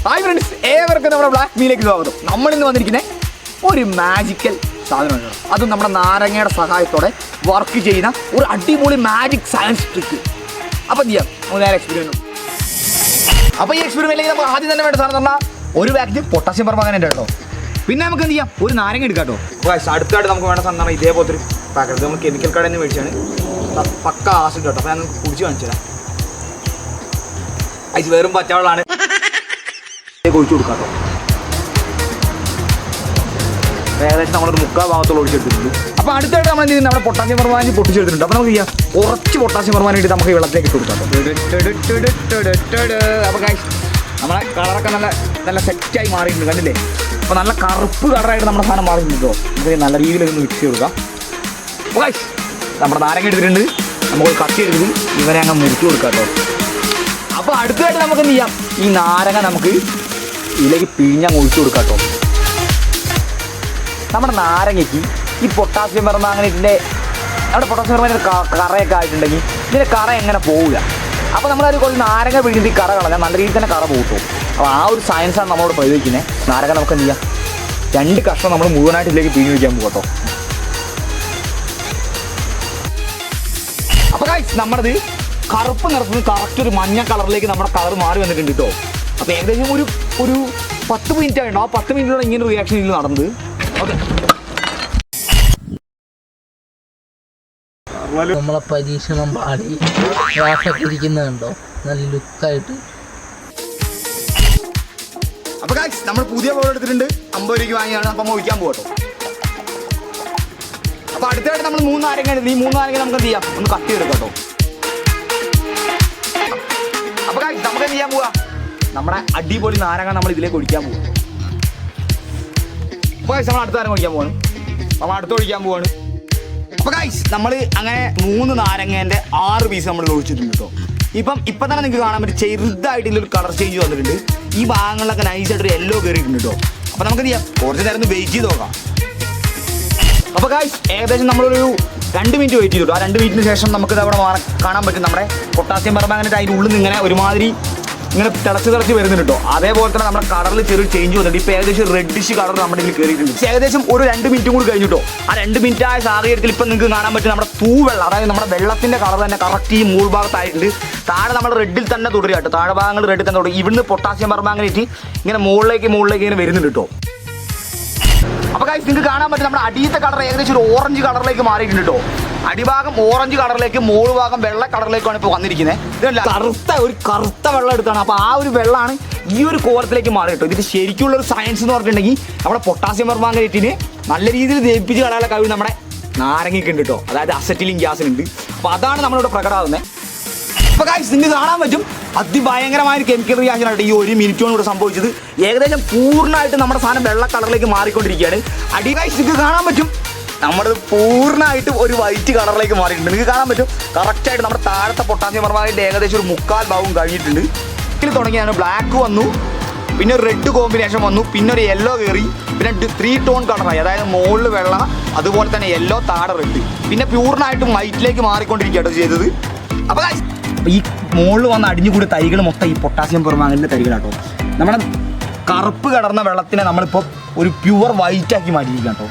Hi friends, ഏവർക്കും നമ്മുടെ black മീലേക്ക് സ്വാഗതം. നമ്മളിന്ന് വന്നിരിക്കുന്നത് ഒരു മാജിക്കൽ സാധനമാണ്. അതും നമ്മുടെ നാരങ്ങയുടെ സഹായത്തോടെ വർക്ക് ചെയ്യുന്ന ഒരു അടിപൊളി മാജിക് സയൻസ് ട്രിക്ക്. അപ്പം ചെയ്യാം, നമുക്ക് നേരെ എക്സ്പെരിമെൻറ്റ്. അപ്പോൾ ഈ എക്സ്പെരിമെൻറ്റിലേക്ക് നമുക്ക് ആദ്യം തന്നെ വേണ്ട സാധനം പറഞ്ഞാൽ ഒരു പാക്കറ്റ് പൊട്ടാസ്യം പെർമാംഗനേറ്റ് കേട്ടോ. പിന്നെ നമുക്ക് എന്ത് ചെയ്യാം, ഒരു നാരങ്ങ എടുക്കാം കേട്ടോ. അടുത്തായിട്ട് നമുക്ക് വേണ്ട സാധനം പറഞ്ഞാൽ ഇതേപോലത്തെ ഒരു പാക്കറ്റ് നമ്മൾ കെമിക്കൽ കടയിൽ നിന്ന് മേടിച്ചാണ്. പക്ക ആസിഡ് കേട്ടോ. അപ്പോൾ ഞാൻ കുടിച്ച് കാണിച്ചു തരാം. അത് വെറും പച്ചവെള്ളമാണ്. ഒഴിച്ചു കൊടുക്കാം കേട്ടോ. ഏകദേശം നമ്മളൊരു മുക്കാൽ ഭാഗത്തോളം ഒഴിച്ചെടുത്തിട്ടുണ്ട്. അപ്പോൾ അടുത്തായിട്ട് നമ്മൾ എന്ത് ചെയ്യുന്നത്, നമ്മുടെ പൊട്ടാസ്യം പെർമാംഗനേറ്റ് പൊട്ടിച്ചെടുത്തിട്ടുണ്ട്. അപ്പോൾ നമുക്ക് ചെയ്യാം, കുറച്ച് പൊട്ടാസ്യം പെർമാംഗനേറ്റ് നമുക്ക് വെള്ളത്തിലേക്ക് ഇട്ട് കൊടുക്കാം. അപ്പോൾ നമ്മളെ കളറൊക്കെ നല്ല നല്ല സെറ്റായി മാറിയിട്ടുണ്ട്, കണ്ടില്ലേ? അപ്പോൾ നല്ല കറുപ്പ് കളറായിട്ട് നമ്മുടെ സാധനം മാറിയിട്ടുണ്ട് കേട്ടോ. നമുക്ക് നല്ല രീതിയിൽ ഒന്ന് മിക്സ് ചെയ്ത് കൊടുക്കാം. അപ്പോൾ നമ്മുടെ നാരങ്ങ എടുത്തിട്ടുണ്ട്. നമുക്ക് കത്തി എടുത്തിട്ട് ഇവരെ അങ്ങ് മുറിച്ച് കൊടുക്കാം കേട്ടോ. അപ്പോൾ അടുത്തായിട്ട് നമുക്ക് എന്ത് ചെയ്യാം, ഈ നാരങ്ങ നമുക്ക് ഇതിലേക്ക് പിഴിഞ്ഞങ്ങ് ഒഴിച്ചു കൊടുക്കാം കേട്ടോ. നമ്മുടെ നാരങ്ങയ്ക്ക് ഈ പൊട്ടാസ്യം പെർമാംഗനേറ്റിൻ്റെ നമ്മുടെ പൊട്ടാസ്യം പെർമാംഗനേറ്റ് കറയൊക്കെ ആയിട്ടുണ്ടെങ്കിൽ ഇതിൻ്റെ കറ എങ്ങനെ പോവില്ല. അപ്പോൾ നമ്മളൊരു കുറച്ച് നാരങ്ങ പിഴിഞ്ഞിട്ട് ഈ കറ കളഞ്ഞാൽ നല്ല രീതിയിൽ തന്നെ കറ പോകട്ടോ. അപ്പോൾ ആ ഒരു സയൻസാണ് നമ്മളോട് പ്രയോഗിക്കുന്നത്. നാരങ്ങ നമുക്ക് എന്ത് ചെയ്യാം, 2 കഷ്ണം നമ്മൾ മുഴുവനായിട്ട് ഇതിലേക്ക് പിഴിഞ്ഞ് വയ്ക്കാൻ പോകും കേട്ടോ. അപ്പോൾ നമ്മളത് കറുപ്പ് നിറത്തിന് കറക്റ്റ് ഒരു മഞ്ഞ കളറിലേക്ക് നമ്മുടെ കളർ മാറി വന്നിട്ടുണ്ട് കേട്ടോ. അപ്പോൾ ഏകദേശം ഒരു 10 മിനിറ്റ് ആയിട്ടുണ്ടോ. ആ 10 മിനിറ്റിലാണ് ഇങ്ങനെ ഒരു റിയാക്ഷൻ ഇതിൽ നടന്നത്. ഓക്കെ, നമ്മളെ പരീക്ഷണം പാടി ഗ്ലാസൊക്കെ ഇരിക്കുന്നുണ്ടോ, നല്ല ലുക്കായിട്ട്. അപ്പോൾ നമ്മൾ പുതിയ ബോൾ എടുത്തിട്ടുണ്ട്. 50 രൂപയ്ക്ക് വാങ്ങിയാണ്. അപ്പം ഒഴിക്കാൻ പോകട്ടോ. അപ്പോൾ അടുത്തായിട്ട് നമ്മൾ 3 നാരങ്ങ എടുത്ത് ഈ 3 നാരങ്ങ നമുക്ക് എന്ത് ചെയ്യാം, ഒന്ന് കട്ട് ചെയ്തെടുക്കാം കേട്ടോ. അപ്പോൾ നമുക്ക് എന്ത് ചെയ്യാൻ പോവാ, നമ്മുടെ അടിപൊളി നാരങ്ങ നമ്മൾ ഇതിലേക്ക് ഒഴിക്കാൻ പോകും. അപ്പോൾ നമ്മൾ അടുത്ത നാരങ്ങ ഒഴിക്കാൻ പോവാണ്. നമ്മൾ അടുത്ത് ഒഴിക്കാൻ പോവാണ്. അപ്പോൾ നമ്മൾ അങ്ങനെ 3 നാരങ്ങേൻ്റെ 6 പീസ് നമ്മൾ ഒഴിച്ചിട്ടുണ്ട് കേട്ടോ. ഇപ്പം തന്നെ നിങ്ങൾക്ക് കാണാൻ പറ്റും, ചെറുതായിട്ട് ഇതിലൊരു കളർ ചേഞ്ച് വന്നിട്ടുണ്ട്. ഈ ഭാഗങ്ങളിലൊക്കെ നൈസായിട്ടൊരു യെല്ലോ കയറിയിട്ടുണ്ട് കേട്ടോ. അപ്പോൾ നമുക്ക് എന്ത് ചെയ്യാം, കുറച്ച് നേരം ഒന്ന് വെയിറ്റ് ചെയ്ത് നോക്കാം. അപ്പോൾ ഏകദേശം നമ്മളൊരു 2 മിനിറ്റ് വെയിറ്റ് ചെയ്തിട്ടു. ആ 2 മിനിറ്റിന് ശേഷം നമുക്കിത് അവിടെ കാണാൻ പറ്റും, നമ്മുടെ പൊട്ടാസ്യം പെർമാംഗനേറ്റ് അതിൻ്റെ ഉള്ളിൽ നിന്ന് ഇങ്ങനെ ഒരുമാതിരി ഇങ്ങനെ തിളച്ച് വരുന്നുണ്ട് കേട്ടോ. അതേപോലെ തന്നെ നമ്മുടെ കളറിൽ ചെറിയൊരു ചേഞ്ച് വന്നിട്ടുണ്ട്. ഇപ്പോൾ ഏകദേശം റെഡിഷ് കളർ നമ്മുടെ ഇതിൽ കയറിയിട്ടുണ്ട്. ഏകദേശം ഒരു 2 മിനിറ്റും കൂടി കഴിഞ്ഞിട്ടോ. ആ 2 മിനിറ്റ് ആയ സാഹചര്യത്തിൽ ഇപ്പം നിങ്ങൾക്ക് കാണാൻ പറ്റും, നമ്മുടെ തൂവെള്ളം, അതായത് നമ്മുടെ വെള്ളത്തിൻ്റെ കളർ തന്നെ കറക്റ്റ് ഈ മൂൾ ഭാഗത്തായിട്ടുണ്ട്. താഴെ നമ്മൾ റെഡിൽ തന്നെ തുടരുക കേട്ടോ. താഴെ ഭാഗങ്ങൾ റെഡിൽ തന്നെ തുടരും. ഇവിടുന്ന് പൊട്ടാസ്യം പെർമാംഗനേറ്റ് ഇങ്ങനെ മുകളിലേക്ക് ഇങ്ങനെ വരുന്നുണ്ട് കേട്ടോ. അപ്പോൾ നിങ്ങൾക്ക് കാണാൻ പറ്റും, നമ്മുടെ അടിയത്തെ കളർ ഏകദേശം ഒരു ഓറഞ്ച് കളറിലേക്ക് മാറിയിട്ടുണ്ട് കേട്ടോ. അടിഭാഗം ഓറഞ്ച് കളറിലേക്ക്, മോള് ഭാഗം വെള്ള കളറിലേക്കാണ് ഇപ്പോൾ വന്നിരിക്കുന്നത്. ഇതല്ല കറുത്ത വെള്ളം എടുത്താണ്. അപ്പോൾ ആ ഒരു വെള്ളമാണ് ഈ ഒരു കോലത്തിലേക്ക് മാറി കേട്ടോ. ഇതിന് ശരിക്കുള്ള ഒരു സയൻസ് എന്ന് പറഞ്ഞിട്ടുണ്ടെങ്കിൽ നമ്മുടെ പൊട്ടാസ്യം പെർമാംഗനേറ്റിന് നല്ല രീതിയിൽ ദഹിപ്പിച്ച് കളയാനുള്ള കഴിവ് നമ്മുടെ നാരങ്ങയ്ക്ക് ഉണ്ട് കേട്ടോ. അതായത് അസറ്റിലിൻ ഗ്യാസിനുണ്ട്. അപ്പോൾ അതാണ് നമ്മളിവിടെ പ്രകടമാകുന്നത്. അപ്പോൾ നിങ്ങൾക്ക് കാണാൻ പറ്റും, അതിഭയങ്കരമായ കെമിക്കൽ റിയാക്ഷൻ ആയിട്ട് ഈ 1 മിനിറ്റോട് കൂടെ സംഭവിച്ചത്. ഏകദേശം പൂർണ്ണമായിട്ട് നമ്മുടെ സാധനം വെള്ള കളറിലേക്ക് മാറിക്കൊണ്ടിരിക്കുകയാണ്. നിങ്ങൾക്ക് കാണാൻ പറ്റും, നമ്മളത് പൂർണ്ണമായിട്ട് ഒരു വൈറ്റ് കളറിലേക്ക് മാറിയിട്ടുണ്ട്. നിങ്ങൾക്ക് കാണാൻ പറ്റും കറക്റ്റായിട്ട് നമ്മുടെ താഴത്തെ പൊട്ടാസ്യം പെർമാംഗനേറ്റ് ഏകദേശം ഒരു 3/4 ഭാഗം കഴിഞ്ഞിട്ടുണ്ട്. ഇതിൽ തുടങ്ങിയാണ് ബ്ലാക്ക് വന്നു, പിന്നെ ഒരു റെഡ് കോമ്പിനേഷൻ വന്നു, പിന്നെ ഒരു യെല്ലോ കയറി, പിന്നെ 3 ടോൺ കളറായി. അതായത് മുകളിൽ വെള്ള, അതുപോലെ തന്നെ യെല്ലോ, താഴെ റെഡ്, പിന്നെ പ്യൂർണ്ണായിട്ടും വൈറ്റിലേക്ക് മാറിക്കൊണ്ടിരിക്കുകയാണ് ചെയ്തത്. അപ്പോൾ ഈ മുകളിൽ വന്ന് അടിഞ്ഞുകൂടി തൈകൾ മൊത്തം ഈ പൊട്ടാസ്യം പെർമാംഗനേറ്റിൻ്റെ തൈകളാട്ടോ. നമ്മുടെ കറുപ്പ് കടർന്ന വെള്ളത്തിനെ നമ്മളിപ്പോൾ ഒരു പ്യുവർ വൈറ്റാക്കി മാറ്റിയിരിക്കാം കേട്ടോ.